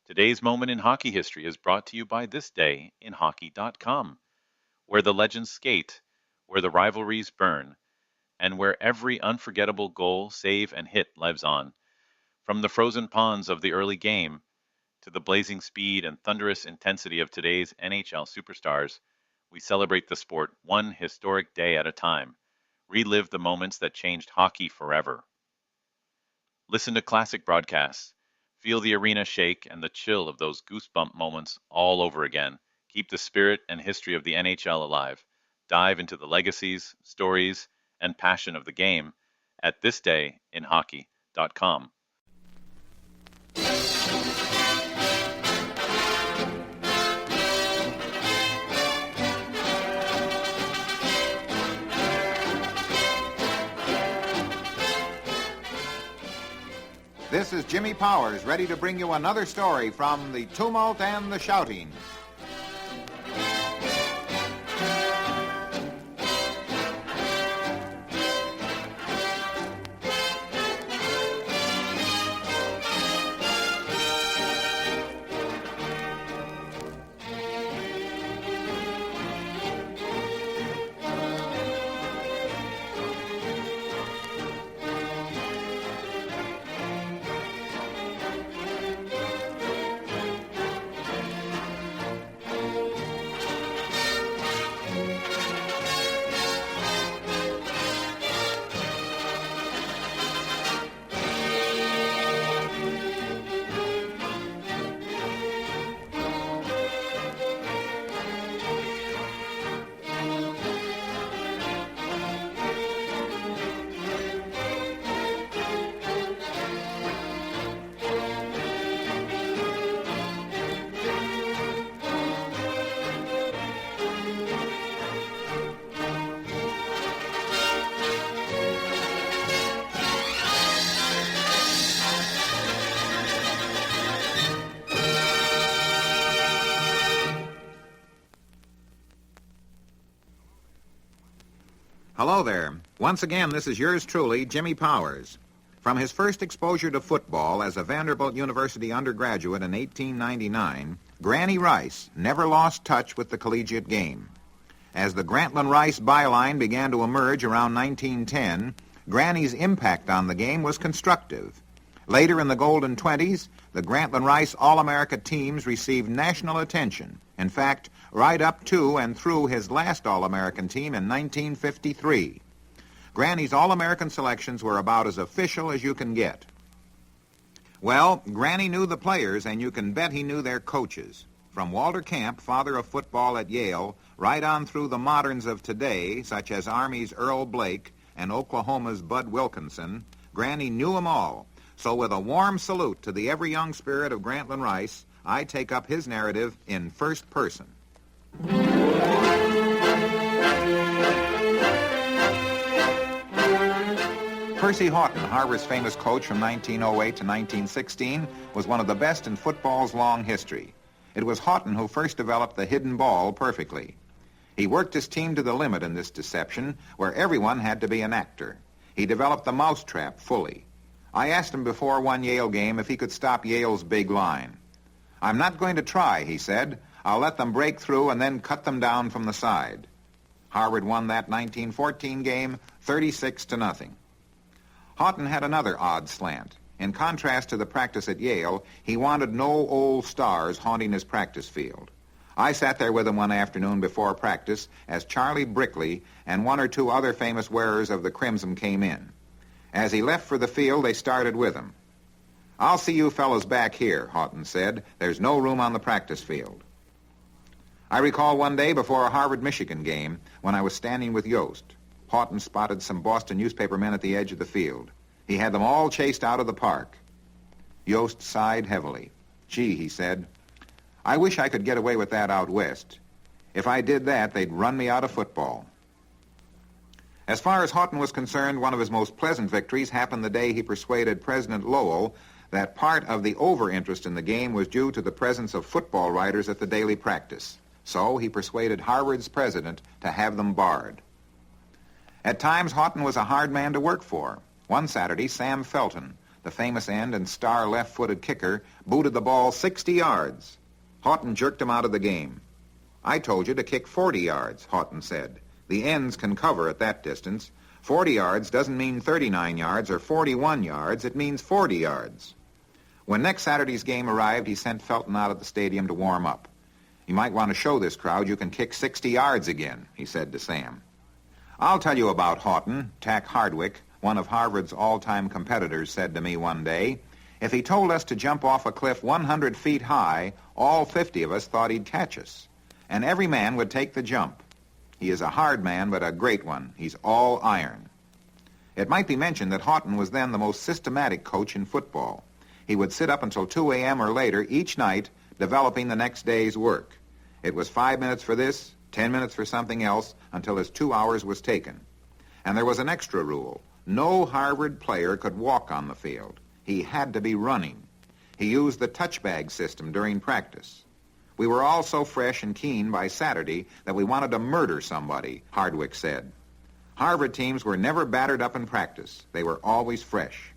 Today's moment in hockey history is brought to you by this day in hockey.com, where the legends skate, where the rivalries burn, and where every unforgettable goal, save, and hit lives on. From the frozen ponds of the early game to the blazing speed and thunderous intensity of today's NHL superstars, we celebrate the sport one historic day at a time. Relive the moments that changed hockey forever. Listen to classic broadcasts. Feel the arena shake and the chill of those goosebump moments all over again. Keep the spirit and history of the NHL alive. Dive into the legacies, stories, and passion of the game at thisdayinhockey.com. This is Jimmy Powers, ready to bring you another story from the tumult and the shouting. Hello there. Once again, this is yours truly, Jimmy Powers. From his first exposure to football as a Vanderbilt University undergraduate in 1899, Granny Rice never lost touch with the collegiate game. As the Grantland Rice byline began to emerge around 1910, Granny's impact on the game was constructive. Later in the Golden Twenties, the Grantland Rice All-America teams received national attention. In fact, right up to and through his last All-American team in 1953. Granny's All-American selections were about as official as you can get. Well, Granny knew the players, and you can bet he knew their coaches. From Walter Camp, father of football at Yale, right on through the moderns of today, such as Army's Earl Blake and Oklahoma's Bud Wilkinson, Granny knew 'em all. So with a warm salute to the ever young spirit of Grantland Rice, I take up his narrative in first person. Percy Houghton, Harvard's famous coach from 1908 to 1916, was one of the best in football's long history. It was Houghton who first developed the hidden ball perfectly. He worked his team to the limit in this deception, where everyone had to be an actor. He developed the mousetrap fully. I asked him before one Yale game if he could stop Yale's big line. "I'm not going to try," he said. "I'll let them break through and then cut them down from the side." Harvard won that 1914 game 36-0. Houghton had another odd slant. In contrast to the practice at Yale, he wanted no old stars haunting his practice field. I sat there with him one afternoon before practice as Charlie Brickley and one or two other famous wearers of the crimson came in. As he left for the field, they started with him. "I'll see you fellows back here," Houghton said. "There's no room on the practice field." I recall one day before a Harvard-Michigan game when I was standing with Yost. Houghton spotted some Boston newspaper men at the edge of the field. He had them all chased out of the park. Yost sighed heavily. "Gee," he said, "I wish I could get away with that out west. If I did that, they'd run me out of football." As far as Houghton was concerned, one of his most pleasant victories happened the day he persuaded President Lowell that part of the over-interest in the game was due to the presence of football writers at the daily practice. So he persuaded Harvard's president to have them barred. At times, Houghton was a hard man to work for. One Saturday, Sam Felton, The famous end and star left-footed kicker booted the ball 60 yards. Houghton jerked him out of the game. "I told you to kick 40 yards, Houghton said. "The ends can cover at that distance. 40 yards doesn't mean 39 yards or 41 yards. It means 40 yards. When next Saturday's game arrived, he sent Felton out of the stadium to warm up. "You might want to show this crowd you can kick 60 yards again," he said to Sam. "I'll tell you about Houghton," Tack Hardwick, one of Harvard's all-time competitors, said to me one day. "If he told us to jump off a cliff 100 feet high, all 50 of us thought he'd catch us. And every man would take the jump. He is a hard man, but a great one. He's all iron." It might be mentioned that Houghton was then the most systematic coach in football. He would sit up until 2 a.m. or later each night developing the next day's work. It was 5 minutes for this, 10 minutes for something else, until his 2 hours was taken. And there was an extra rule. No Harvard player could walk on the field. He had to be running. He used the touch bag system during practice. "We were all so fresh and keen by Saturday that we wanted to murder somebody," Hardwick said. Harvard teams were never battered up in practice. They were always fresh.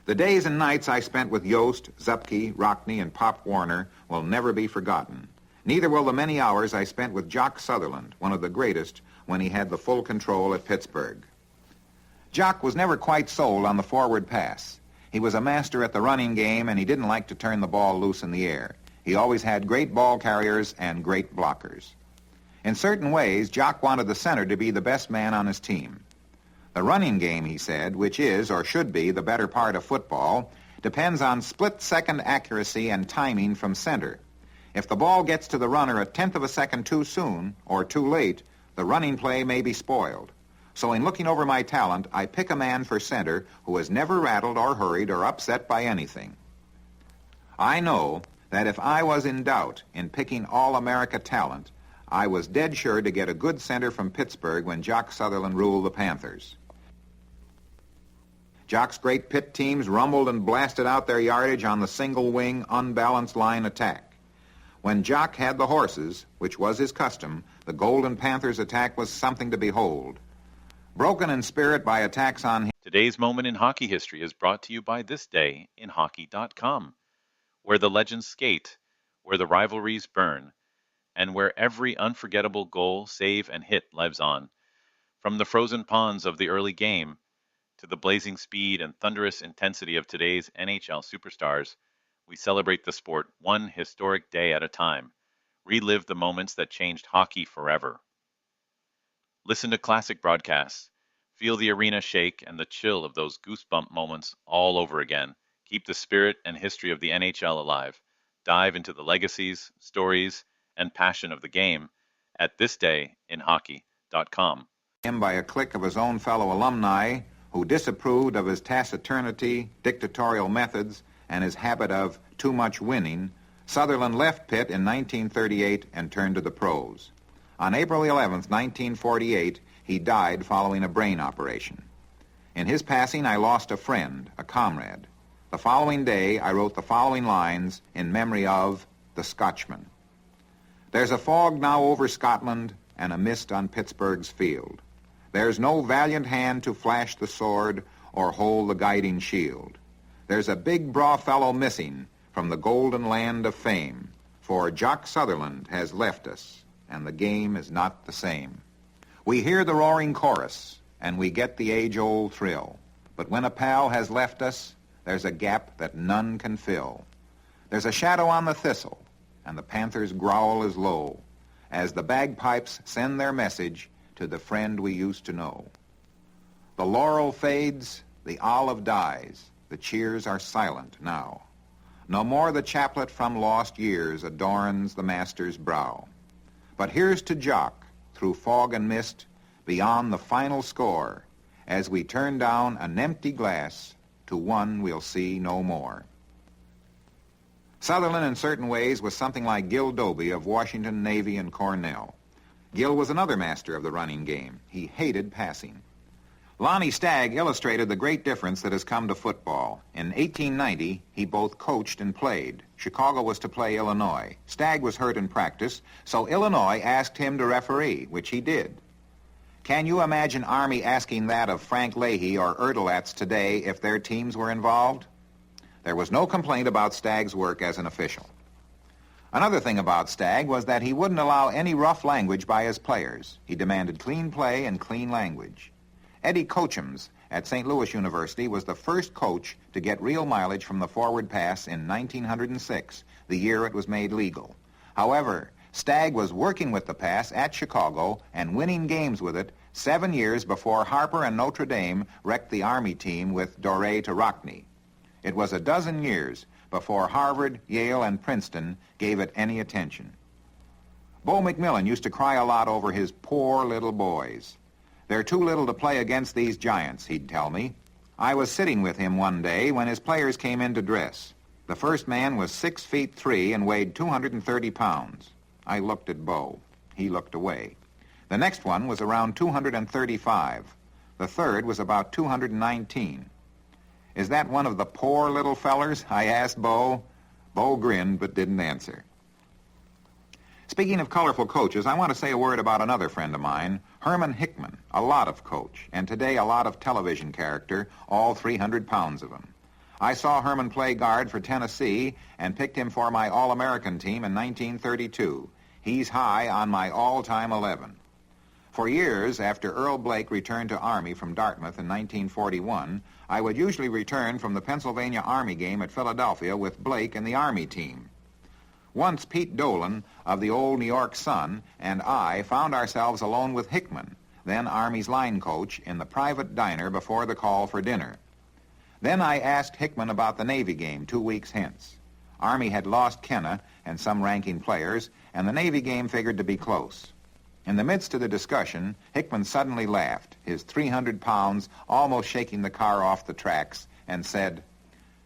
The days and nights I spent with Yost, Zupke, Rockney, and Pop Warner will never be forgotten. Neither will the many hours I spent with Jock Sutherland, one of the greatest, when he had the full control at Pittsburgh. Jock was never quite sold on the forward pass. He was a master at the running game, and he didn't like to turn the ball loose in the air. He always had great ball carriers and great blockers. In certain ways, Jock wanted the center to be the best man on his team. "The running game," he said, "which is or should be the better part of football, depends on split-second accuracy and timing from center. If the ball gets to the runner a tenth of a second too soon or too late, the running play may be spoiled. So in looking over my talent, I pick a man for center who is never rattled or hurried or upset by anything. I know that if I was in doubt in picking All-America talent, I was dead sure to get a good center from Pittsburgh when Jock Sutherland ruled the Panthers. Jock's great pit teams rumbled and blasted out their yardage on the single-wing, unbalanced line attack. When Jock had the horses, which was his custom, the Golden Panthers' attack was something to behold. Broken in spirit by attacks on him. Today's Moment in Hockey History is brought to you by This Day in Hockey.com, where the legends skate, where the rivalries burn, and where every unforgettable goal, save, and hit lives on. From the frozen ponds of the early game to the blazing speed and thunderous intensity of today's NHL superstars, we celebrate the sport one historic day at a time. Relive the moments that changed hockey forever. Listen to classic broadcasts. Feel the arena shake and the chill of those goosebump moments all over again. Keep the spirit and history of the NHL alive. Dive into the legacies, stories, and passion of the game at thisdayinhockey.com. Him by a clique of his own fellow alumni who disapproved of his taciturnity, dictatorial methods, and his habit of too much winning, Sutherland left Pitt in 1938 and turned to the pros. On April 11, 1948, he died following a brain operation. In his passing, I lost a friend, a comrade. The following day, I wrote the following lines in memory of the Scotchman. "There's a fog now over Scotland and a mist on Pittsburgh's field. There's no valiant hand to flash the sword or hold the guiding shield. There's a big braw fellow missing from the golden land of fame, for Jock Sutherland has left us, and the game is not the same. We hear the roaring chorus, and we get the age-old thrill. But when a pal has left us, there's a gap that none can fill. There's a shadow on the thistle, and the panther's growl is low, as the bagpipes send their message to the friend we used to know. The laurel fades, the olive dies, the cheers are silent now. No more the chaplet from lost years adorns the master's brow. But here's to Jock, through fog and mist, beyond the final score, as we turn down an empty glass to one we'll see no more." Sutherland, in certain ways, was something like Gil Dobie of Washington, Navy, and Cornell. Gil was another master of the running game. He hated passing. Lonnie Stagg illustrated the great difference that has come to football. In 1890, he both coached and played. Chicago was to play Illinois. Stagg was hurt in practice, so Illinois asked him to referee, which he did. Can you imagine Army asking that of Frank Leahy or Erdelatz today if their teams were involved? There was no complaint about Stagg's work as an official. Another thing about Stagg was that he wouldn't allow any rough language by his players. He demanded clean play and clean language. Eddie Cochums at St. Louis University was the first coach to get real mileage from the forward pass in 1906, the year it was made legal. However, Stagg was working with the pass at Chicago and winning games with it 7 years before Harper and Notre Dame wrecked the Army team with Doré to Rockne. It was a dozen years before Harvard, Yale, and Princeton gave it any attention. Bo McMillan used to cry a lot over his poor little boys. They're too little to play against these giants, he'd tell me. I was sitting with him one day when his players came in to dress. The first man was 6'3" and weighed 230 pounds. I looked at Bo. He looked away. The next one was around 235. The third was about 219. Is that one of the poor little fellers? I asked Bo. Bo grinned but didn't answer. Speaking of colorful coaches, I want to say a word about another friend of mine, Herman Hickman, a lot of coach, and today a lot of television character, all 300 pounds of him. I saw Herman play guard for Tennessee and picked him for my All-American team in 1932. He's high on my all-time 11. For years after Earl Blake returned to Army from Dartmouth in 1941, I would usually return from the Pennsylvania Army game at Philadelphia with Blake and the Army team. Once Pete Dolan of the old New York Sun and I found ourselves alone with Hickman, then Army's line coach, in the private diner before the call for dinner. Then I asked Hickman about the Navy game 2 weeks hence. Army had lost Kenna and some ranking players, and the Navy game figured to be close. In the midst of the discussion, Hickman suddenly laughed, his 300 pounds almost shaking the car off the tracks, and said,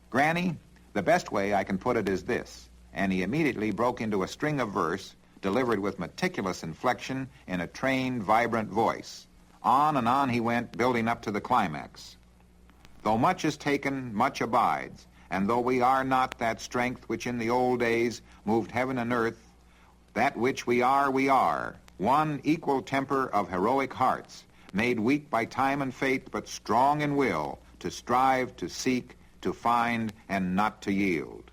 "Granny, the best way I can put it is this," and he immediately broke into a string of verse delivered with meticulous inflection in a trained, vibrant voice. On and on he went, building up to the climax. "Though much is taken, much abides, and though we are not that strength which in the old days moved heaven and earth, that which we are, one equal temper of heroic hearts, made weak by time and fate, but strong in will, to strive, to seek, to find, and not to yield."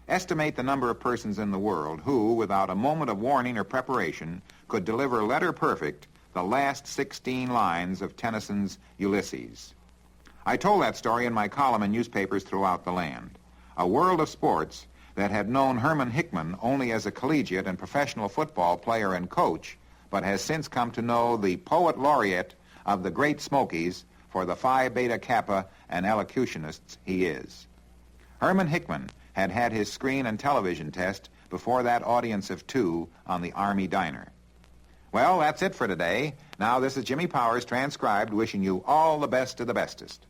Estimate the number of persons in the world who, without a moment of warning or preparation, could deliver letter perfect the last 16 lines of Tennyson's Ulysses. I told that story in my column in newspapers throughout the land. A world of sports that had known Herman Hickman only as a collegiate and professional football player and coach, but has since come to know the poet laureate of the Great Smokies for the Phi Beta Kappa and elocutionists he is. Herman Hickman had had his screen and television test before that audience of 2 on the Army diner. Well, that's it for today. Now this is Jimmy Powers, transcribed, wishing you all the best of the bestest.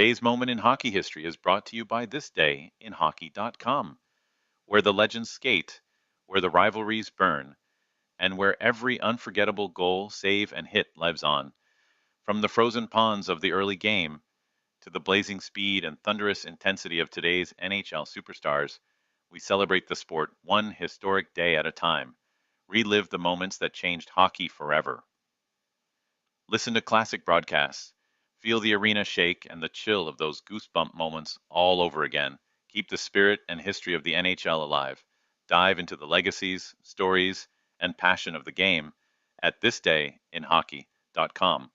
Today's moment in hockey history is brought to you by This Day in Hockey.com, where the legends skate, where the rivalries burn, and where every unforgettable goal, save, and hit lives on. From the frozen ponds of the early game to the blazing speed and thunderous intensity of today's NHL superstars, we celebrate the sport one historic day at a time. Relive the moments that changed hockey forever. Listen to classic broadcasts. Feel the arena shake and the chill of those goosebump moments all over again. Keep the spirit and history of the NHL alive. Dive into the legacies, stories, and passion of the game at thisdayinhockey.com.